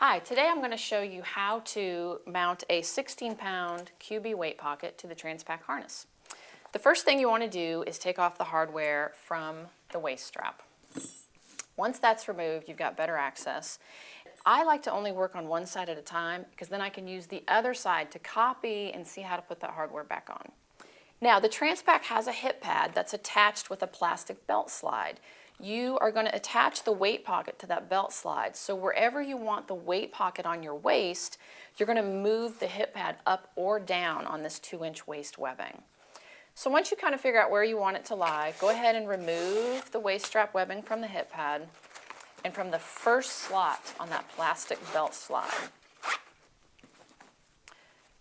Hi, today I'm going to show you how to mount a 16-pound QB weight pocket to the TransPac harness. The first thing you want to do is take off the hardware from the waist strap. Once that's removed, you've got better access. I like to only work on one side at a time because then I can use the other side to copy and see how to put that hardware back on. Now, the TransPac has a hip pad that's attached with a plastic belt slide. You are going to attach the weight pocket to that belt slide. So wherever you want the weight pocket on your waist, you're going to move the hip pad up or down on this 2-inch waist webbing. So once you kind of figure out where you want it to lie, go ahead and remove the waist strap webbing from the hip pad and from the first slot on that plastic belt slide.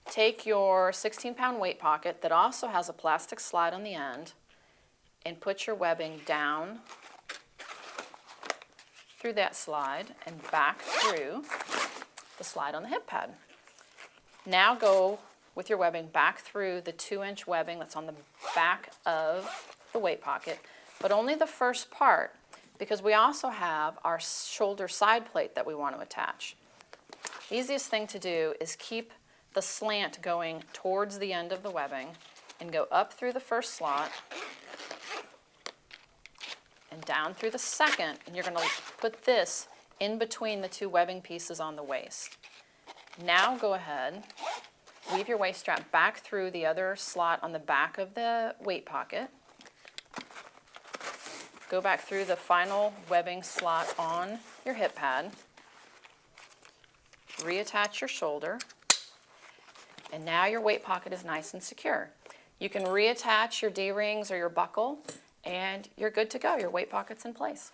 Take your 16-pound weight pocket that also has a plastic slide on the end and put your webbing down through that slide and back through the slide on the hip pad. Now go with your webbing back through the 2-inch webbing that's on the back of the weight pocket, but only the first part because we also have our shoulder side plate that we want to attach. The easiest thing to do is keep the slant going towards the end of the webbing and go up through the first slot and down through the second, and you're going to put this in between the two webbing pieces on the waist. Now go ahead, weave your waist strap back through the other slot on the back of the weight pocket. Go back through the final webbing slot on your hip pad. Reattach your shoulder. And now your weight pocket is nice and secure. You can reattach your D-rings or your buckle, and you're good to go. Your weight pocket's in place.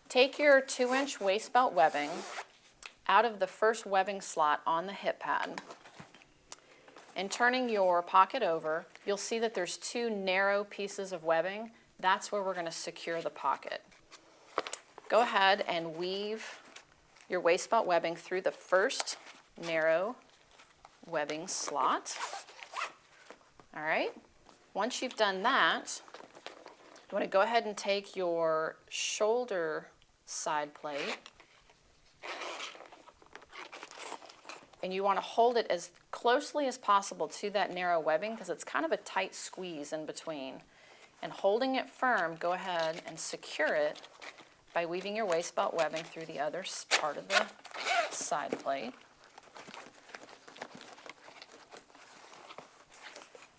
Take your 2-inch waist belt webbing out of the first webbing slot on the hip pad. And turning your pocket over, you'll see that there's two narrow pieces of webbing. That's where we're going to secure the pocket. Go ahead and weave your waist belt webbing through the first narrow webbing slot. All right. Once you've done that, you want to go ahead and take your shoulder side plate and you want to hold it as closely as possible to that narrow webbing because it's kind of a tight squeeze in between. And holding it firm, go ahead and secure it by weaving your waist belt webbing through the other part of the side plate.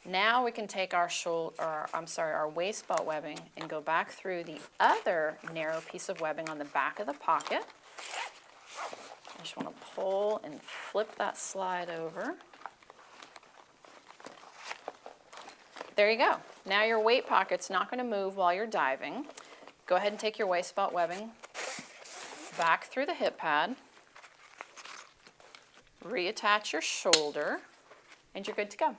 Now we can take our our waist belt webbing and go back through the other narrow piece of webbing on the back of the pocket. I just want to pull and flip that slide over. There you go. Now your weight pocket's not going to move while you're diving. Go ahead and take your waist belt webbing back through the hip pad, reattach your shoulder, and you're good to go.